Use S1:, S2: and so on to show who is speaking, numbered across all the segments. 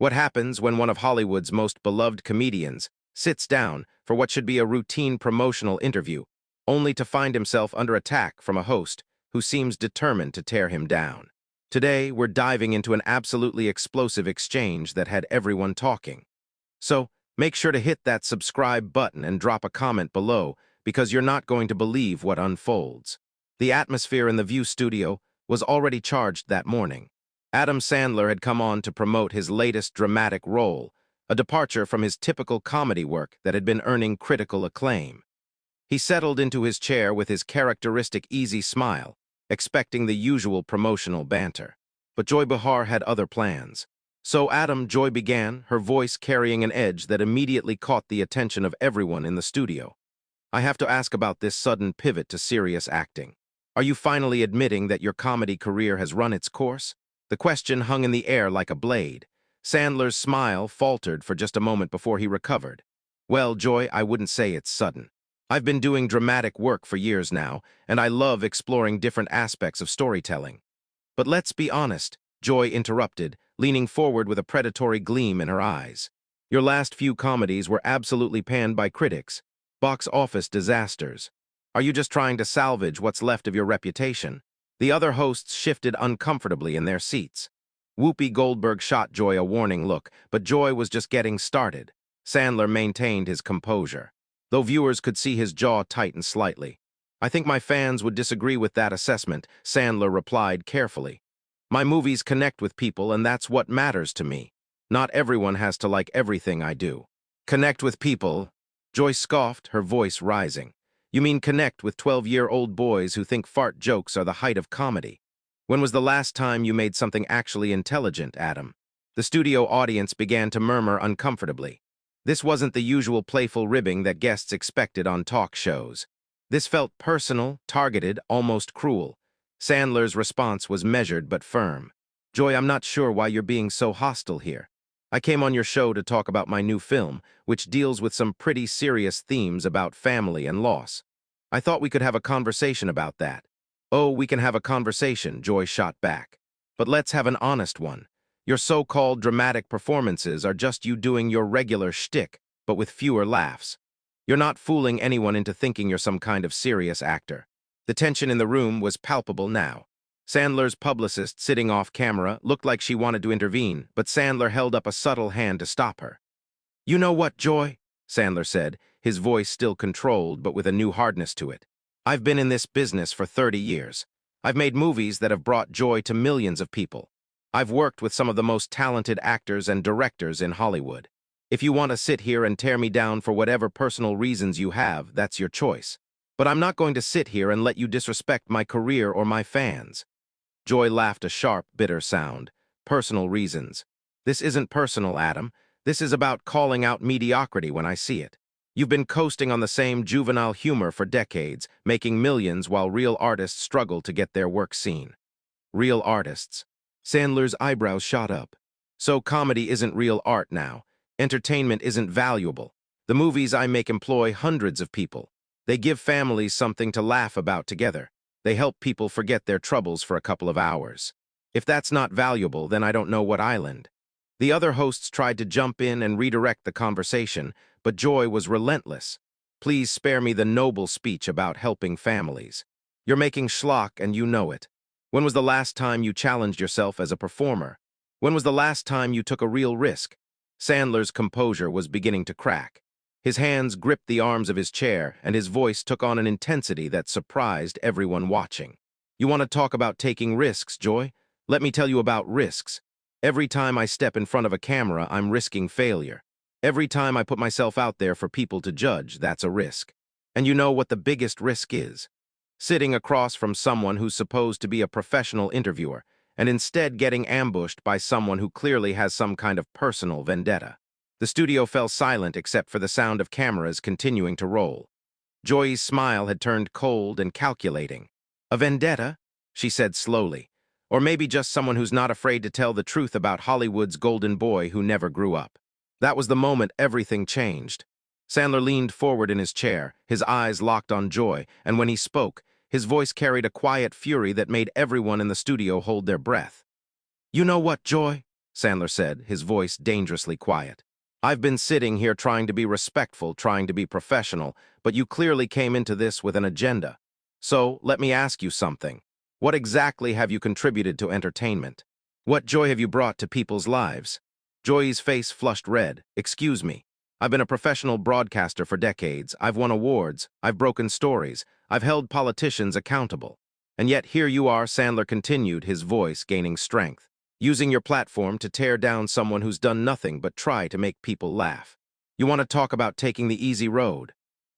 S1: What happens when one of Hollywood's most beloved comedians sits down for what should be a routine promotional interview, only to find himself under attack from a host who seems determined to tear him down? Today, we're diving into an absolutely explosive exchange that had everyone talking. So, make sure to hit that subscribe button and drop a comment below, because you're not going to believe what unfolds. The atmosphere in the View studio was already charged that morning. Adam Sandler had come on to promote his latest dramatic role, a departure from his typical comedy work that had been earning critical acclaim. He settled into his chair with his characteristic easy smile, expecting the usual promotional banter. But Joy Behar had other plans. So Joy began, her voice carrying an edge that immediately caught the attention of everyone in the studio. I have to ask about this sudden pivot to serious acting. Are you finally admitting that your comedy career has run its course? The question hung in the air like a blade. Sandler's smile faltered for just a moment before he recovered. Well, Joy, I wouldn't say it's sudden. I've been doing dramatic work for years now, and I love exploring different aspects of storytelling. But let's be honest, Joy interrupted, leaning forward with a predatory gleam in her eyes. Your last few comedies were absolutely panned by critics, box office disasters. Are you just trying to salvage what's left of your reputation? The other hosts shifted uncomfortably in their seats. Whoopi Goldberg shot Joy a warning look, but Joy was just getting started. Sandler maintained his composure, though viewers could see his jaw tighten slightly. I think my fans would disagree with that assessment, Sandler replied carefully. My movies connect with people, and that's what matters to me. Not everyone has to like everything I do. Connect with people? Joy scoffed, her voice rising. You mean connect with 12-year-old boys who think fart jokes are the height of comedy? When was the last time you made something actually intelligent, Adam? The studio audience began to murmur uncomfortably. This wasn't the usual playful ribbing that guests expected on talk shows. This felt personal, targeted, almost cruel. Sandler's response was measured but firm. Joy, I'm not sure why you're being so hostile here. I came on your show to talk about my new film, which deals with some pretty serious themes about family and loss. I thought we could have a conversation about that. Oh, we can have a conversation, Joy shot back. But let's have an honest one. Your so-called dramatic performances are just you doing your regular shtick, but with fewer laughs. You're not fooling anyone into thinking you're some kind of serious actor. The tension in the room was palpable now. Sandler's publicist, sitting off camera, looked like she wanted to intervene, but Sandler held up a subtle hand to stop her. You know what, Joy? Sandler said, his voice still controlled but with a new hardness to it. I've been in this business for 30 years. I've made movies that have brought joy to millions of people. I've worked with some of the most talented actors and directors in Hollywood. If you want to sit here and tear me down for whatever personal reasons you have, that's your choice. But I'm not going to sit here and let you disrespect my career or my fans. Joy laughed a sharp, bitter sound. Personal reasons. This isn't personal, Adam. This is about calling out mediocrity when I see it. You've been coasting on the same juvenile humor for decades, making millions while real artists struggle to get their work seen. Real artists. Sandler's eyebrows shot up. So comedy isn't real art now. Entertainment isn't valuable. The movies I make employ hundreds of people. They give families something to laugh about together. They help people forget their troubles for a couple of hours. If that's not valuable, then I don't know what island. The other hosts tried to jump in and redirect the conversation, but Joy was relentless. Please spare me the noble speech about helping families. You're making schlock and you know it. When was the last time you challenged yourself as a performer? When was the last time you took a real risk? Sandler's composure was beginning to crack. His hands gripped the arms of his chair, and his voice took on an intensity that surprised everyone watching. You want to talk about taking risks, Joy? Let me tell you about risks. Every time I step in front of a camera, I'm risking failure. Every time I put myself out there for people to judge, that's a risk. And you know what the biggest risk is? Sitting across from someone who's supposed to be a professional interviewer, and instead getting ambushed by someone who clearly has some kind of personal vendetta. The studio fell silent except for the sound of cameras continuing to roll. Joy's smile had turned cold and calculating. A vendetta? She said slowly. Or maybe just someone who's not afraid to tell the truth about Hollywood's golden boy who never grew up. That was the moment everything changed. Sandler leaned forward in his chair, his eyes locked on Joy, and when he spoke, his voice carried a quiet fury that made everyone in the studio hold their breath. You know what, Joy? Sandler said, his voice dangerously quiet. "I've been sitting here trying to be respectful, trying to be professional, but you clearly came into this with an agenda. So, let me ask you something. What exactly have you contributed to entertainment? What joy have you brought to people's lives?" Joy's face flushed red. "Excuse me. I've been a professional broadcaster for decades. I've won awards. I've broken stories. I've held politicians accountable. And yet here you are," Sandler continued, his voice gaining strength, "using your platform to tear down someone who's done nothing but try to make people laugh. You want to talk about taking the easy road?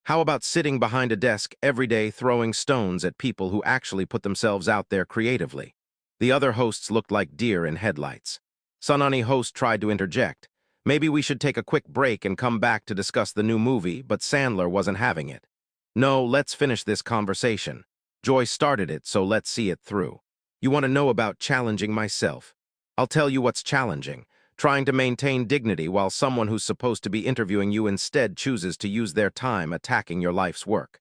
S1: How about sitting behind a desk every day throwing stones at people who actually put themselves out there creatively?" The other hosts looked like deer in headlights. Sunani host tried to interject. "Maybe we should take a quick break and come back to discuss the new movie," but Sandler wasn't having it. "No, let's finish this conversation. Joy started it, so let's see it through. You want to know about challenging myself? I'll tell you what's challenging. Trying to maintain dignity while someone who's supposed to be interviewing you instead chooses to use their time attacking your life's work."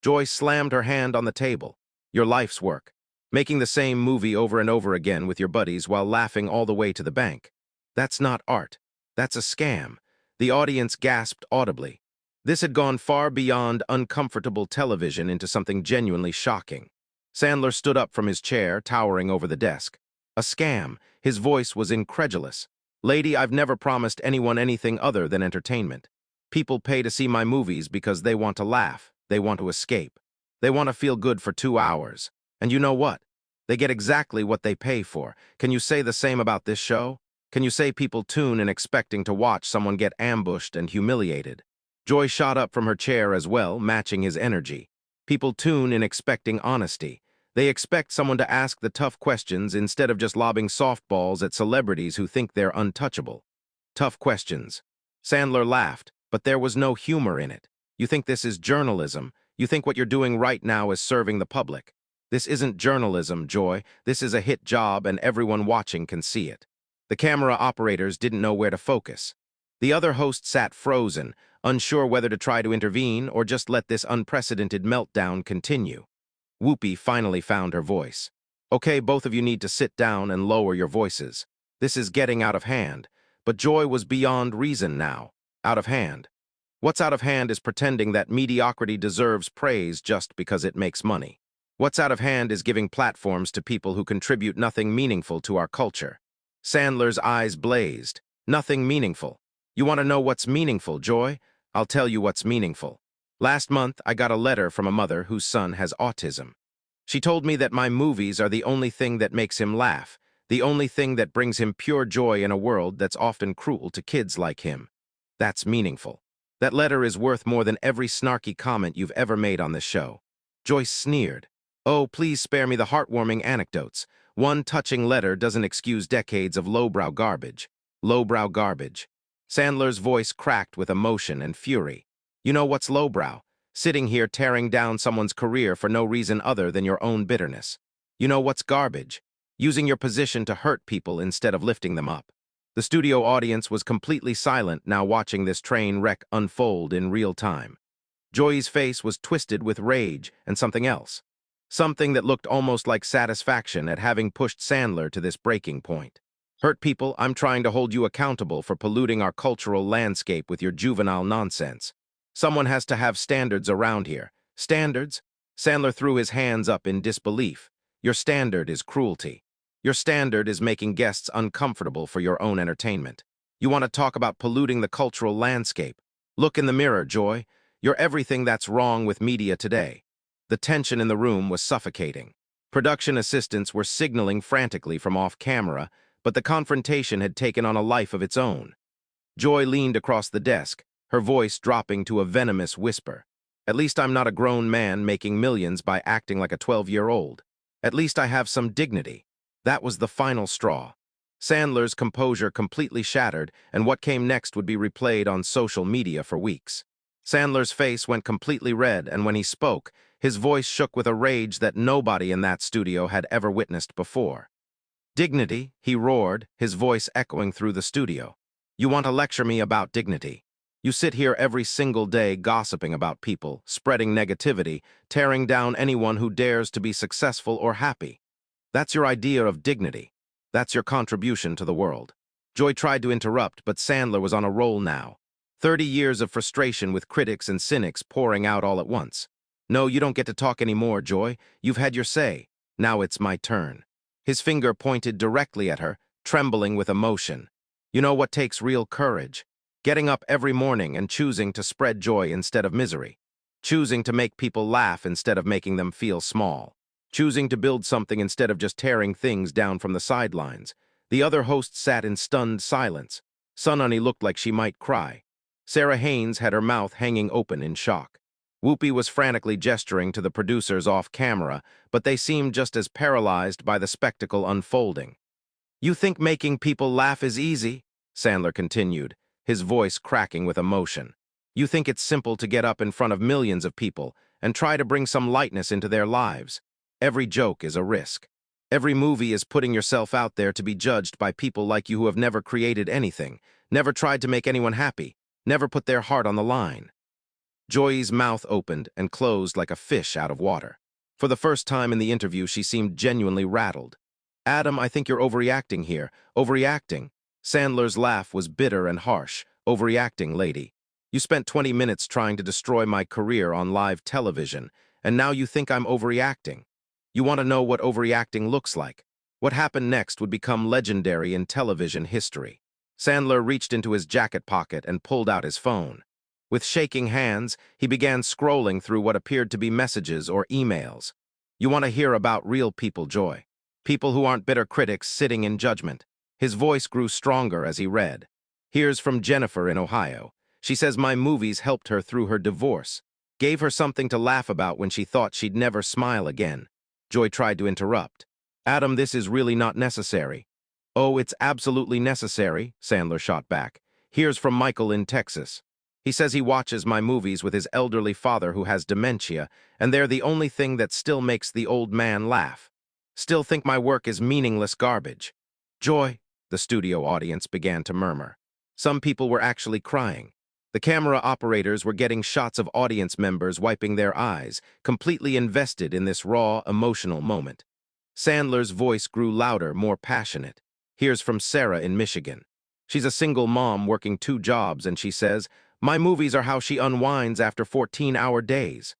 S1: Joy slammed her hand on the table. "Your life's work. Making the same movie over and over again with your buddies while laughing all the way to the bank. That's not art. That's a scam." The audience gasped audibly. This had gone far beyond uncomfortable television into something genuinely shocking. Sandler stood up from his chair, towering over the desk. "A scam." His voice was incredulous. "Lady, I've never promised anyone anything other than entertainment. People pay to see my movies because they want to laugh, they want to escape. They want to feel good for 2 hours. And you know what? They get exactly what they pay for. Can you say the same about this show? Can you say people tune in expecting to watch someone get ambushed and humiliated?" Joy shot up from her chair as well, matching his energy. "People tune in expecting honesty. They expect someone to ask the tough questions instead of just lobbing softballs at celebrities who think they're untouchable." Tough questions. Sandler laughed, but there was no humor in it. "You think this is journalism? You think what you're doing right now is serving the public? This isn't journalism, Joy. This is a hit job and everyone watching can see it." The camera operators didn't know where to focus. The other host sat frozen, unsure whether to try to intervene or just let this unprecedented meltdown continue. Whoopi finally found her voice. "Okay, both of you need to sit down and lower your voices. This is getting out of hand." But Joy was beyond reason now. Out of hand. What's out of hand is pretending that mediocrity deserves praise just because it makes money. What's out of hand is giving platforms to people who contribute nothing meaningful to our culture. Sandler's eyes blazed. "Nothing meaningful. You want to know what's meaningful, Joy? I'll tell you what's meaningful. Last month, I got a letter from a mother whose son has autism. She told me that my movies are the only thing that makes him laugh, the only thing that brings him pure joy in a world that's often cruel to kids like him. That's meaningful. That letter is worth more than every snarky comment you've ever made on this show." Joyce sneered. "Oh, please spare me the heartwarming anecdotes. One touching letter doesn't excuse decades of lowbrow garbage." Lowbrow garbage. Sandler's voice cracked with emotion and fury. "You know what's lowbrow? Sitting here tearing down someone's career for no reason other than your own bitterness. You know what's garbage? Using your position to hurt people instead of lifting them up." The studio audience was completely silent now, watching this train wreck unfold in real time. Joy's face was twisted with rage and something else. Something that looked almost like satisfaction at having pushed Sandler to this breaking point. "Hurt people, I'm trying to hold you accountable for polluting our cultural landscape with your juvenile nonsense. Someone has to have standards around here." "Standards?" Sandler threw his hands up in disbelief. "Your standard is cruelty. Your standard is making guests uncomfortable for your own entertainment. You want to talk about polluting the cultural landscape? Look in the mirror, Joy. You're everything that's wrong with media today." The tension in the room was suffocating. Production assistants were signaling frantically from off-camera, but the confrontation had taken on a life of its own. Joy leaned across the desk, her voice dropping to a venomous whisper. "At least I'm not a grown man making millions by acting like a 12-year-old. At least I have some dignity." That was the final straw. Sandler's composure completely shattered, and what came next would be replayed on social media for weeks. Sandler's face went completely red, and when he spoke, his voice shook with a rage that nobody in that studio had ever witnessed before. "Dignity," he roared, his voice echoing through the studio. "You want to lecture me about dignity? You sit here every single day gossiping about people, spreading negativity, tearing down anyone who dares to be successful or happy. That's your idea of dignity. That's your contribution to the world. Joy tried to interrupt, but Sandler was on a roll now. 30 years of frustration with critics and cynics pouring out all at once. No, you don't get to talk anymore, Joy. You've had your say. Now it's my turn. His finger pointed directly at her, trembling with emotion. You know what takes real courage? Getting up every morning and choosing to spread joy instead of misery. Choosing to make people laugh instead of making them feel small. Choosing to build something instead of just tearing things down from the sidelines. The other hosts sat in stunned silence. Sunny looked like she might cry. Sarah Haynes had her mouth hanging open in shock. Whoopi was frantically gesturing to the producers off camera, but they seemed just as paralyzed by the spectacle unfolding. You think making people laugh is easy? Sandler continued, his voice cracking with emotion. You think it's simple to get up in front of millions of people and try to bring some lightness into their lives. Every joke is a risk. Every movie is putting yourself out there to be judged by people like you who have never created anything, never tried to make anyone happy, never put their heart on the line. Joy's mouth opened and closed like a fish out of water. For the first time in the interview, she seemed genuinely rattled. Adam, I think you're overreacting here. Overreacting. Sandler's laugh was bitter and harsh. Overreacting, lady. You spent 20 minutes trying to destroy my career on live television, and now you think I'm overreacting. You want to know what overreacting looks like. What happened next would become legendary in television history. Sandler reached into his jacket pocket and pulled out his phone. With shaking hands, he began scrolling through what appeared to be messages or emails. You want to hear about real people, Joy. People who aren't bitter critics sitting in judgment. His voice grew stronger as he read. Here's from Jennifer in Ohio. She says my movies helped her through her divorce. Gave her something to laugh about when she thought she'd never smile again. Joy tried to interrupt. Adam, this is really not necessary. Oh, it's absolutely necessary, Sandler shot back. Here's from Michael in Texas. He says he watches my movies with his elderly father who has dementia, and they're the only thing that still makes the old man laugh. Still think my work is meaningless garbage. Joy, the studio audience began to murmur. Some people were actually crying. The camera operators were getting shots of audience members wiping their eyes, completely invested in this raw, emotional moment. Sandler's voice grew louder, more passionate. Here's from Sarah in Michigan. She's a single mom working 2 jobs, and she says, my movies are how she unwinds after 14-hour days.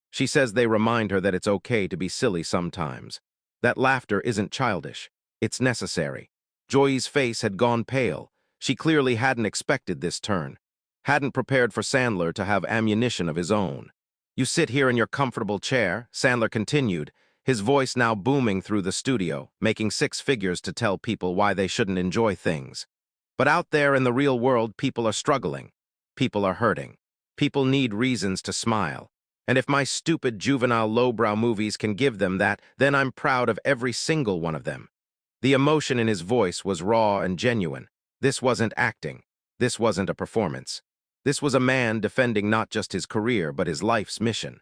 S1: She says they remind her that it's okay to be silly sometimes. That laughter isn't childish. It's necessary. Joy's face had gone pale. She clearly hadn't expected this turn. Hadn't prepared for Sandler to have ammunition of his own. You sit here in your comfortable chair, Sandler continued, his voice now booming through the studio, making 6 figures to tell people why they shouldn't enjoy things. But out there in the real world, people are struggling. People are hurting. People need reasons to smile. And if my stupid juvenile lowbrow movies can give them that, then I'm proud of every single one of them. The emotion in his voice was raw and genuine. This wasn't acting. This wasn't a performance. This was a man defending not just his career, but his life's mission.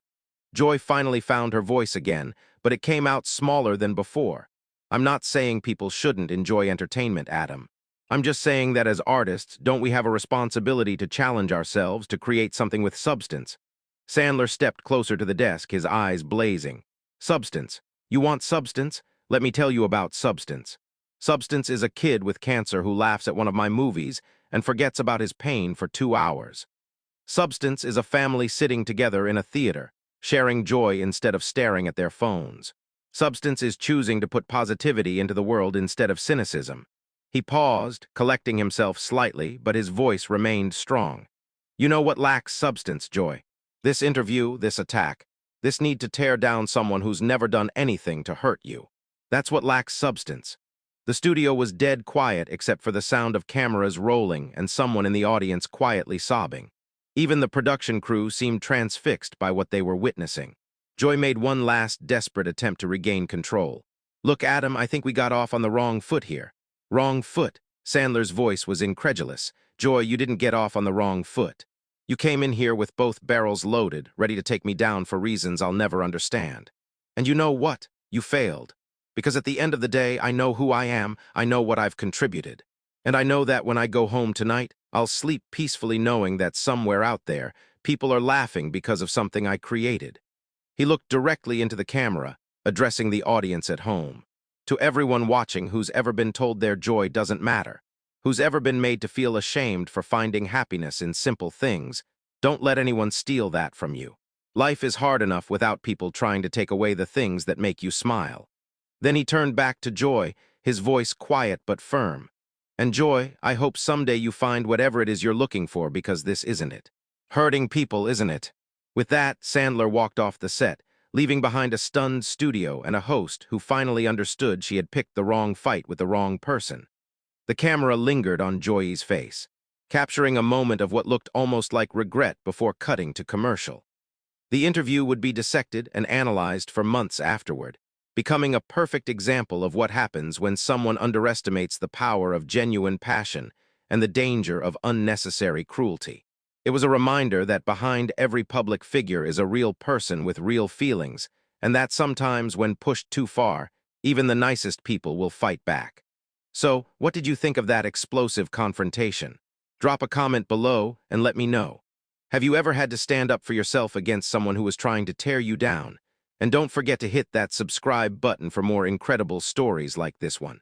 S1: Joy finally found her voice again, but it came out smaller than before. I'm not saying people shouldn't enjoy entertainment, Adam. I'm just saying that as artists, don't we have a responsibility to challenge ourselves to create something with substance? Sandler stepped closer to the desk, his eyes blazing. Substance. You want substance? Let me tell you about substance. Substance is a kid with cancer who laughs at one of my movies and forgets about his pain for 2 hours. Substance is a family sitting together in a theater, sharing joy instead of staring at their phones. Substance is choosing to put positivity into the world instead of cynicism. He paused, collecting himself slightly, but his voice remained strong. You know what lacks substance, Joy? This interview, this attack, this need to tear down someone who's never done anything to hurt you. That's what lacks substance. The studio was dead quiet except for the sound of cameras rolling and someone in the audience quietly sobbing. Even the production crew seemed transfixed by what they were witnessing. Joy made one last desperate attempt to regain control. Look, Adam, I think we got off on the wrong foot here. Wrong foot. Sandler's voice was incredulous. Joy, you didn't get off on the wrong foot. You came in here with both barrels loaded, ready to take me down for reasons I'll never understand. And you know what? You failed. Because at the end of the day, I know who I am, I know what I've contributed. And I know that when I go home tonight, I'll sleep peacefully knowing that somewhere out there, people are laughing because of something I created. He looked directly into the camera, addressing the audience at home. To everyone watching who's ever been told their joy doesn't matter, who's ever been made to feel ashamed for finding happiness in simple things. Don't let anyone steal that from you. Life is hard enough without people trying to take away the things that make you smile. Then he turned back to Joy, his voice quiet but firm. And Joy, I hope someday you find whatever it is you're looking for, because this isn't it. Hurting people, isn't it? With that, Sandler walked off the set, leaving behind a stunned studio and a host who finally understood she had picked the wrong fight with the wrong person. The camera lingered on Joy's face, capturing a moment of what looked almost like regret before cutting to commercial. The interview would be dissected and analyzed for months afterward, becoming a perfect example of what happens when someone underestimates the power of genuine passion and the danger of unnecessary cruelty. It was a reminder that behind every public figure is a real person with real feelings, and that sometimes when pushed too far, even the nicest people will fight back. So, what did you think of that explosive confrontation? Drop a comment below and let me know. Have you ever had to stand up for yourself against someone who was trying to tear you down? And don't forget to hit that subscribe button for more incredible stories like this one.